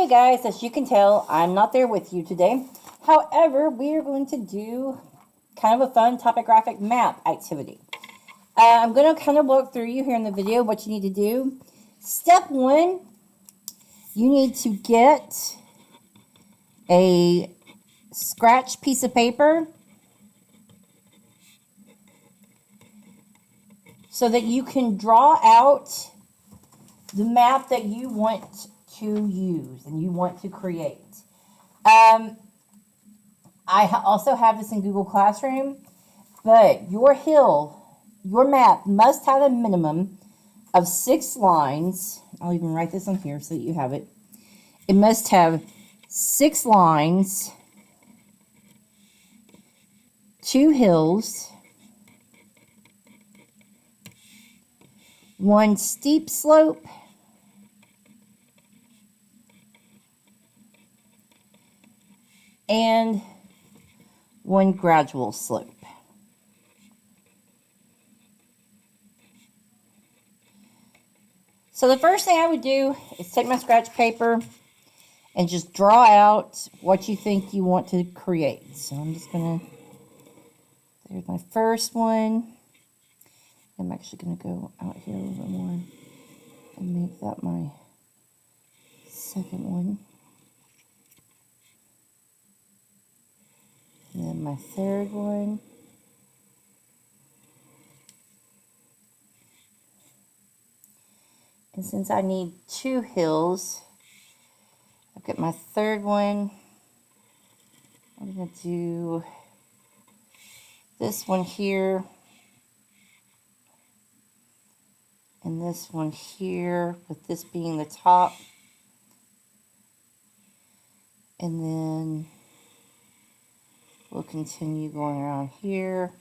Okay, guys, as you can tell, I'm not there with you today. However, we are going to do kind of a fun topographic map activity. I'm going to kind of walk through you here in the video what you need to do. Step one, you need to get a scratch piece of paper so that you can draw out the map that you want to use and you want to create. I also have this in Google Classroom, but your map must have a minimum of 6 lines. I'll even write this on here so that you have it. It must have 6 lines, 2 hills, 1 steep slope, and 1 gradual slope. So the first thing I would do is take my scratch paper and just draw out what you think you want to create. So I'm just going to, there's my first one. I'm actually going to go out here a little bit more and make that my second one. And then my third one. And since I need 2 hills, I've got my third one. I'm going to do this one here. And this one here, with this being the top. And then we'll continue going around here.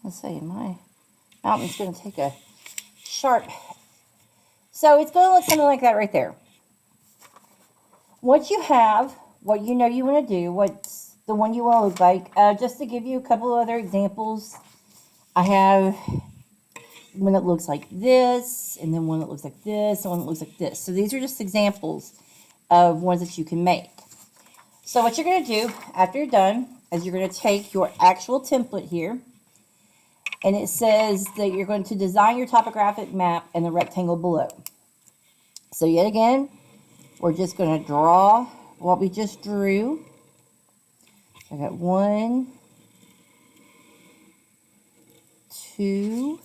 Let's see, my mountain's going to take a sharp. So it's going to look something like that right there. Once you have what you know you want to do, what's the one you want to look like, just to give you a couple of other examples, I have one that looks like this, and then one that looks like this, and one that looks like this. So these are just examples of ones that you can make. So what you're going to do after you're done is you're going to take your actual template here, and it says that you're going to design your topographic map in the rectangle below. So yet again, we're just going to draw what we just drew. So I got 1, 2.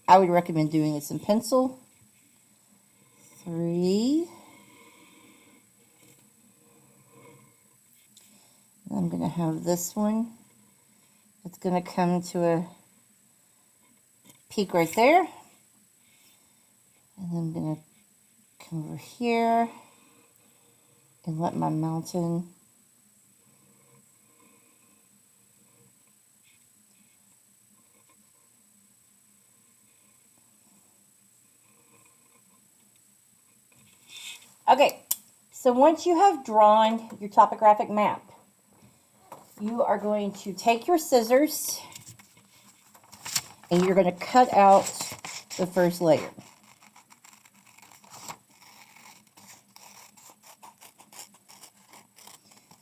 I would recommend doing this in pencil. 3. I'm going to have this one. It's going to come to a peak right there. And then I'm going to come over here and let my mountain Okay, so once you have drawn your topographic map, you are going to take your scissors and you're going to cut out the first layer.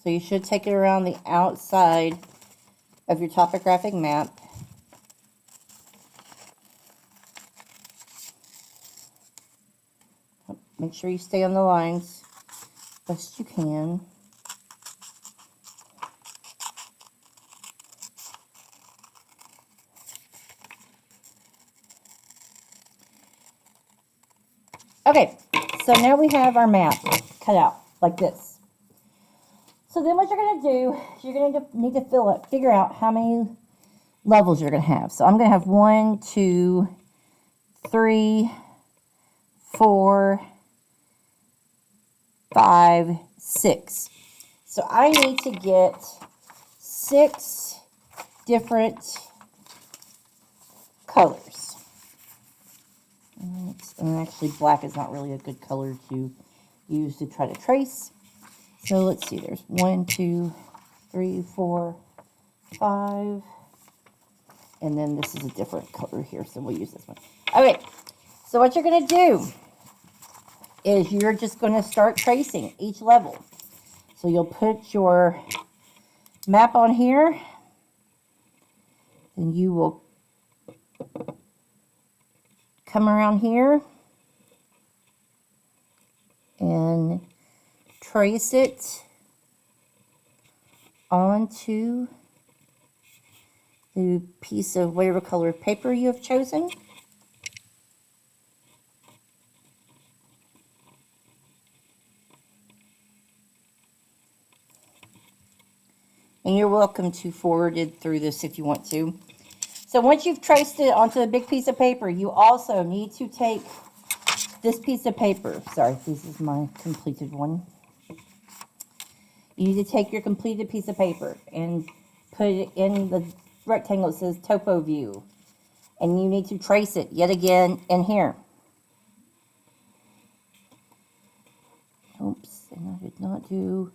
So you should take it around the outside of your topographic map. Make sure you stay on the lines best you can. Okay, so now we have our map cut out like this. So then what you're going to do is you're going to need to figure out how many levels you're going to have. So I'm going to have 1, 2, 3, 4, 5, 6. So I need to get 6 different colors. And actually black is not really a good color to use to try to trace. So let's see, there's 1, 2, 3, 4, 5. And then this is a different color here, so we'll use this one. Okay, so what you're going to do is you're just going to start tracing each level. So you'll put your map on here, and you will come around here and trace it onto the piece of whatever color of paper you have chosen. And you're welcome to forward it through this if you want to. So once you've traced it onto a big piece of paper, you also need to take this piece of paper. Sorry, this is my completed one. You need to take your completed piece of paper and put it in the rectangle that says Topo View. And you need to trace it yet again in here. Oops, and I did not do...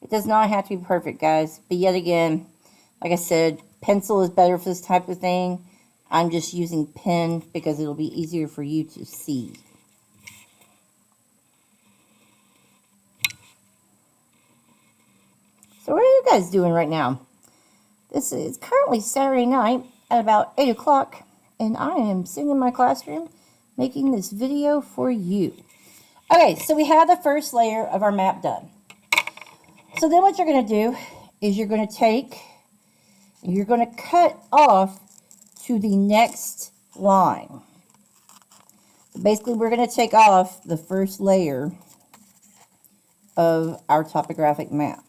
It does not have to be perfect, guys. But yet again, like I said, pencil is better for this type of thing. I'm just using pen because it'll be easier for you to see. So what are you guys doing right now? This is currently Saturday night at about 8 o'clock, and I am sitting in my classroom making this video for you. Okay, so we have the first layer of our map done. So then what you're going to do is you're going to take, and you're going to cut off to the next line. So basically, we're going to take off the first layer of our topographic map.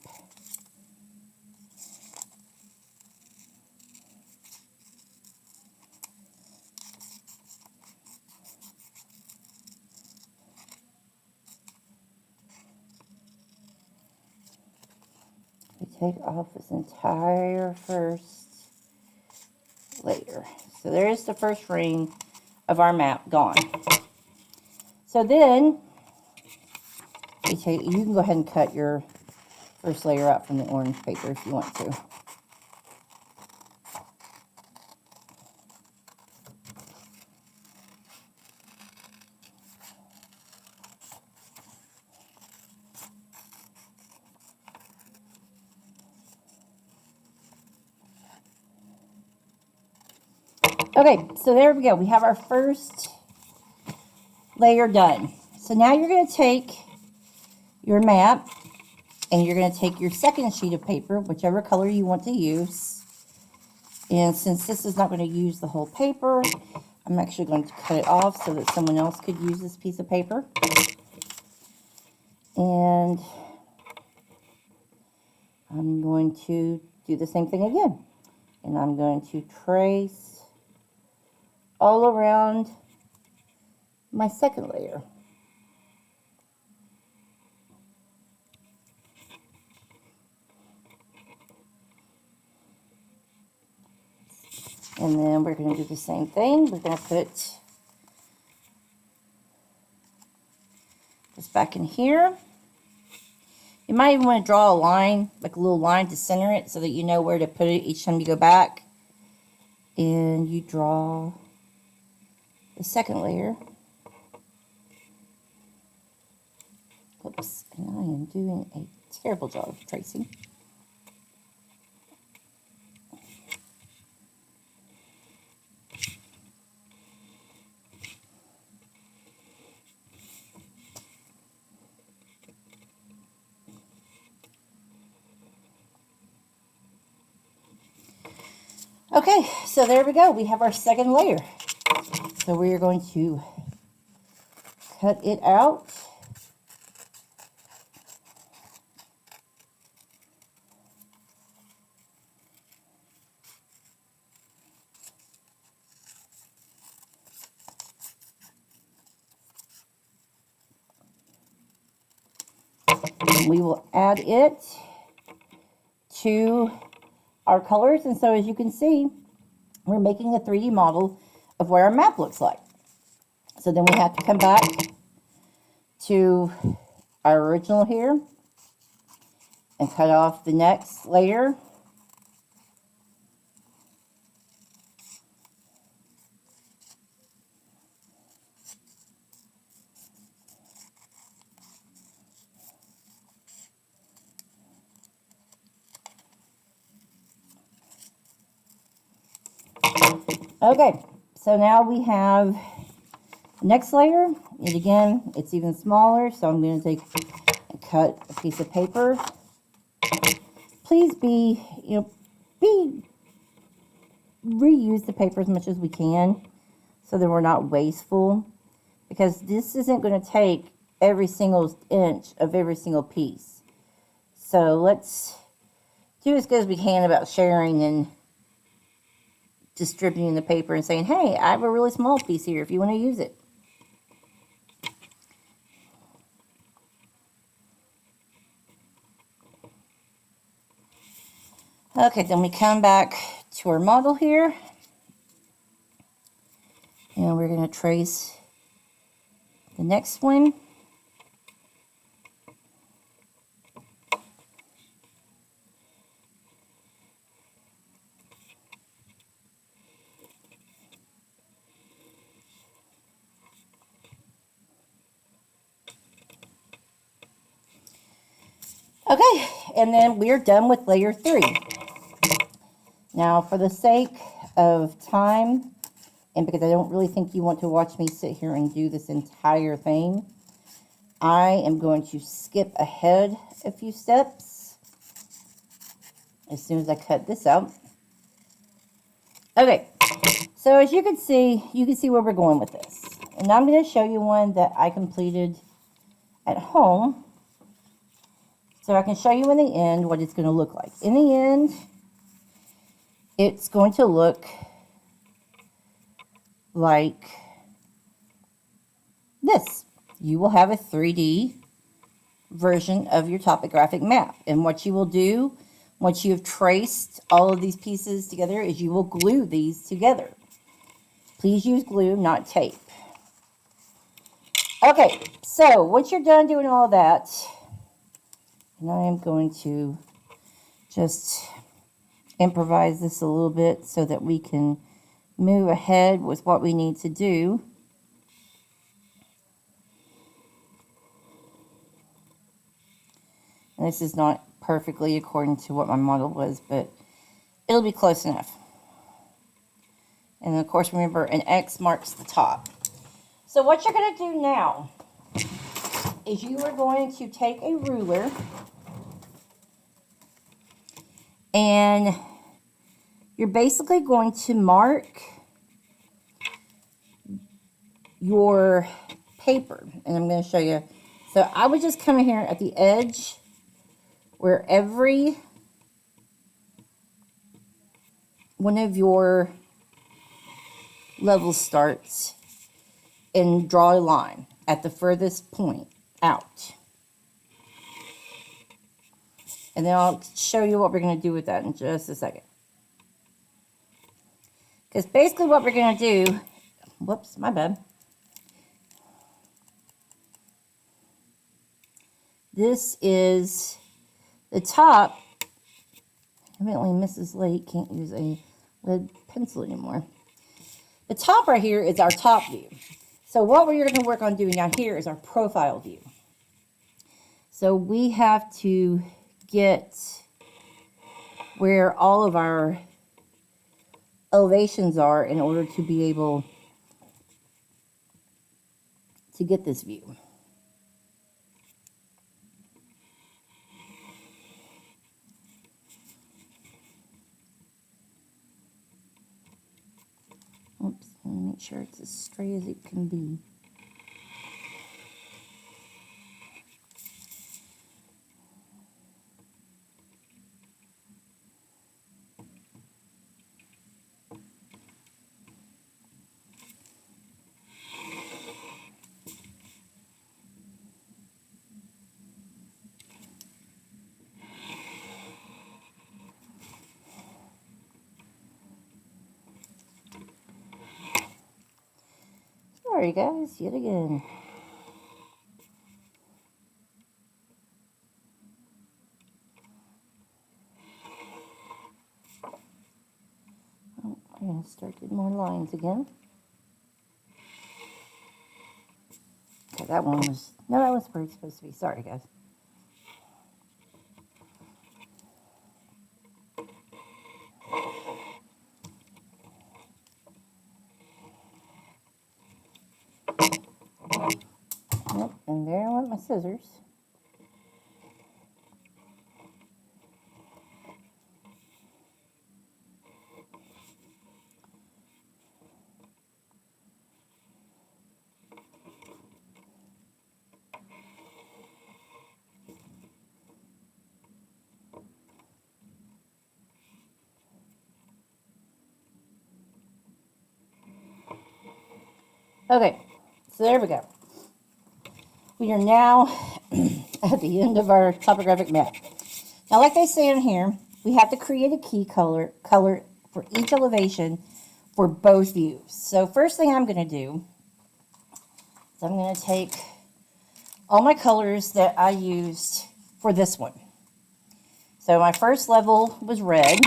We take off this entire first layer. So there's the first ring of our map gone. So then, you can go ahead and cut your first layer out from the orange paper if you want to. Okay, so there we go. We have our first layer done. So now you're going to take your map and you're going to take your second sheet of paper, whichever color you want to use. And since this is not going to use the whole paper, I'm actually going to cut it off so that someone else could use this piece of paper. And I'm going to do the same thing again. And I'm going to trace all around my second layer. And then we're going to do the same thing. We're going to put this back in here. You might even want to draw a line, like a little line to center it so that you know where to put it each time you go back. And you draw the second layer. Oops, and I am doing a terrible job of tracing. Okay, so there we go. We have our second layer. So we are going to cut it out. And we will add it to our colors. And so as you can see, we're making a 3D model of what our map looks like. So then we have to come back to our original here and cut off the next layer. Okay, so now we have the next layer, and again, it's even smaller, so I'm going to take and cut a piece of paper. Please reuse the paper as much as we can so that we're not wasteful, because this isn't going to take every single inch of every single piece. So let's do as good as we can about sharing and distributing the paper and saying, hey, I have a really small piece here if you want to use it. Okay, then we come back to our model here, and we're going to trace the next one. Okay, and then we're done with layer 3. Now, for the sake of time, and because I don't really think you want to watch me sit here and do this entire thing, I am going to skip ahead a few steps as soon as I cut this out. Okay, so as you can see where we're going with this. And I'm going to show you one that I completed at home, so I can show you in the end what it's going to look like. In the end, it's going to look like this. You will have a 3D version of your topographic map. And what you will do once you have traced all of these pieces together is you will glue these together. Please use glue, not tape. Okay, so once you're done doing all that, and I am going to just improvise this a little bit so that we can move ahead with what we need to do. And this is not perfectly according to what my model was, but it'll be close enough. And of course, remember, an X marks the top. So what you're going to do now is you are going to take a ruler and you're basically going to mark your paper. And I'm going to show you. So I would just come in here at the edge where every one of your levels starts and draw a line at the furthest point out. And then I'll show you what we're going to do with that in just a second. Because basically what we're going to do, whoops, my bad. This is the top. Evidently Mrs. Lake can't use a lead pencil anymore. The top right here is our top view. So what we're going to work on doing down here is our profile view. So we have to get where all of our elevations are in order to be able to get this view. Oops, let me make sure it's as straight as it can be. Sorry guys, yet again. start getting more lines again. Okay, that one was, no, that was where it's supposed to be. Sorry, guys. Yep, and there went my scissors. Okay, so there we go. We are now at the end of our topographic map. Now, like they say in here, we have to create a key color for each elevation for both views. So first thing I'm going to do is I'm going to take all my colors that I used for this one. So my first level was red,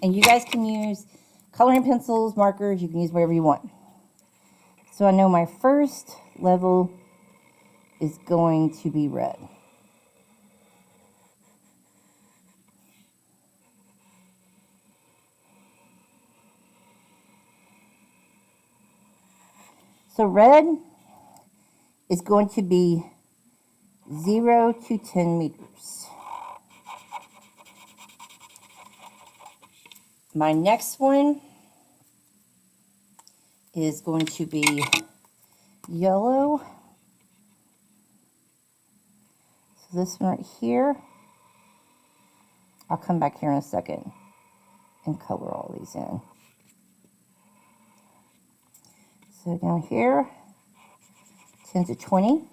and you guys can use coloring pencils, markers, you can use whatever you want. So I know my first level is going to be red. So red is going to be 0 to 10 meters. My next one is going to be yellow. So this one right here, I'll come back here in a second and color all these in. So down here, 10 to 20.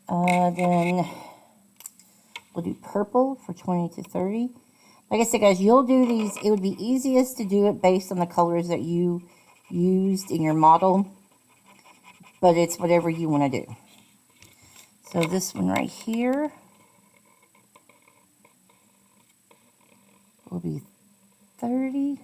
Then we'll do purple for 20 to 30. Like I said, guys, you'll do these. It would be easiest to do it based on the colors that you used in your model, but it's whatever you want to do. So this one right here will be 30.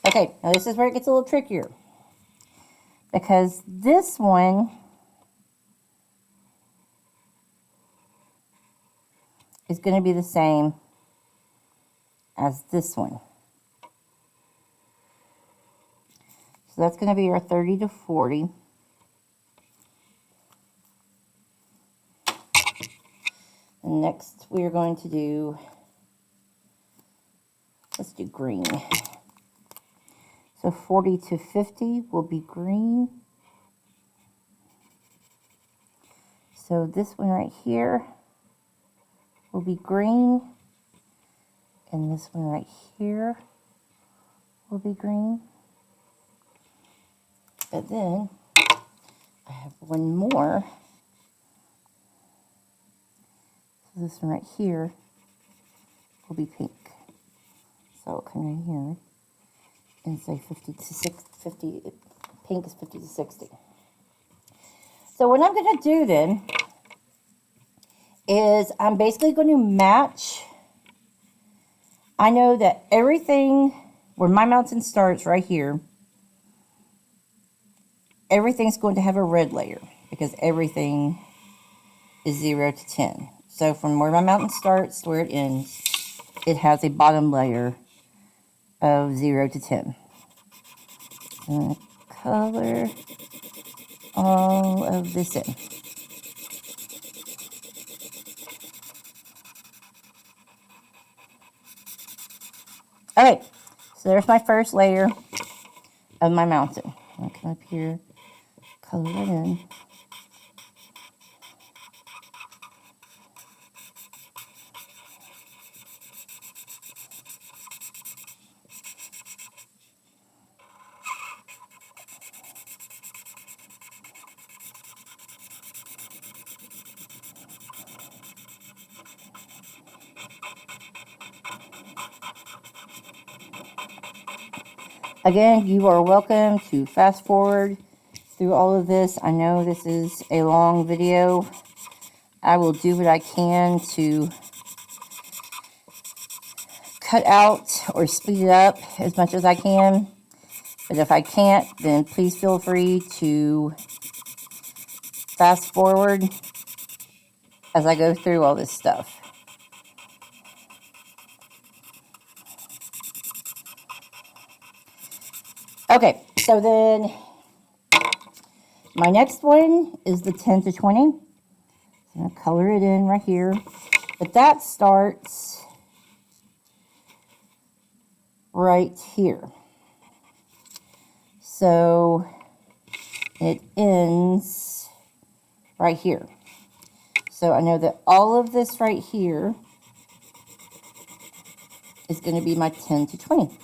Okay, now this is where it gets a little trickier, because this one is going to be the same as this one. So that's going to be our 30 to 40. And next we are going to do, let's do green. So 40 to 50 will be green. So this one right here will be green. And this one right here will be green. But then I have one more. So this one right here will be pink. So I'll come in here and say 50 to 60, pink is 50 to 60. So what I'm going to do then is I'm basically going to match. I know that everything where my mountain starts right here, everything's going to have a red layer because everything is 0 to 10. So from where my mountain starts to where it ends, it has a bottom layer of 0 to 10. I'm going to color all of this in. Alright, so there's my first layer of my mountain. I'll come up here, color that in. Again, you are welcome to fast forward through all of this. I know this is a long video. I will do what I can to cut out or speed it up as much as I can. But if I can't, then please feel free to fast forward as I go through all this stuff. Okay, so then my next one is the 10 to 20. I'm going to color it in right here. But that starts right here. So it ends right here. So I know that all of this right here is going to be my 10 to 20.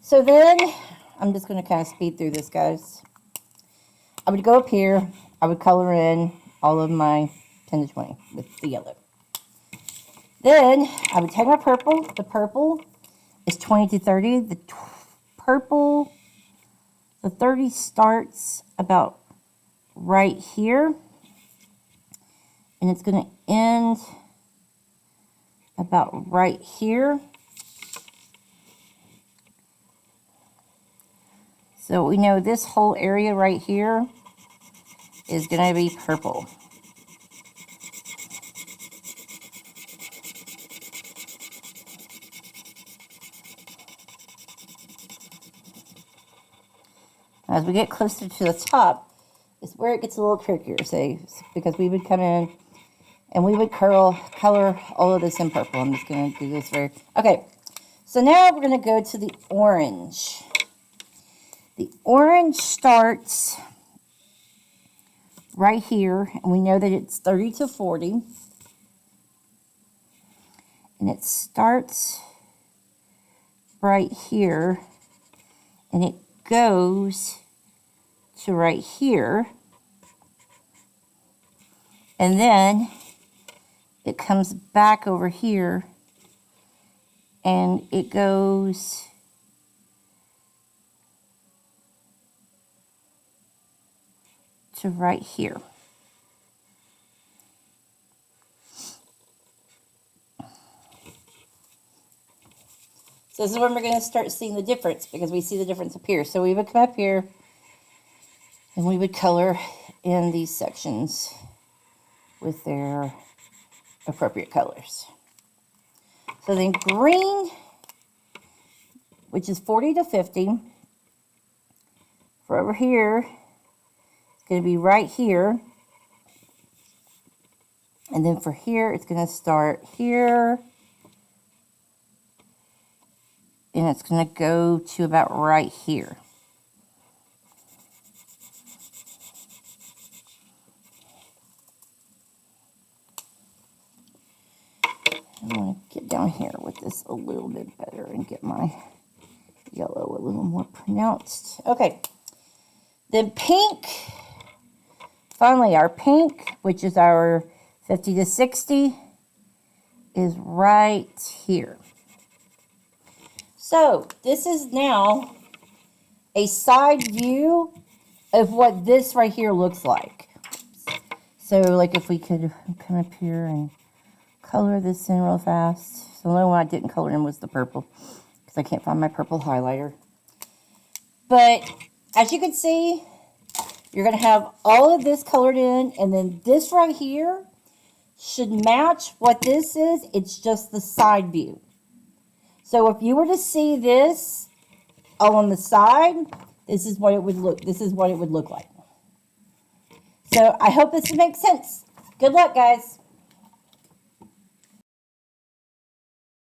So then, I'm just going to kind of speed through this, guys. I would go up here. I would color in all of my 10 to 20 with the yellow. Then, I would take my purple. The purple is 20 to 30. The 30 starts about right here. And it's going to end about right here. So we know this whole area right here is going to be purple. As we get closer to the top, is where it gets a little trickier, say, because we would come in and we would color all of this in purple. I'm just going to do this very... Okay, so now we're going to go to the orange. The orange starts right here, and we know that it's 30 to 40. And it starts right here, and it goes to right here. And then it comes back over here, and it goes to right here. So this is when we're going to start seeing the difference, because we see the difference up here. So we would come up here and we would color in these sections with their appropriate colors. So then green, which is 40 to 50, for over here, going to be right here, and then for here it's going to start here, and it's going to go to about right here. I'm going to get down here with this a little bit better and get my yellow a little more pronounced. Okay, then pink. Finally, our pink, which is our 50 to 60, is right here. So, this is now a side view of what this right here looks like. So, like if we could come up here and color this in real fast. So, the only one I didn't color in was the purple, because I can't find my purple highlighter. But, as you can see, you're going to have all of this colored in, and then this right here should match what this is. It's just the side view. So if you were to see this all on the side, this is what it would look. This is what it would look like. So I hope this makes sense. Good luck, guys.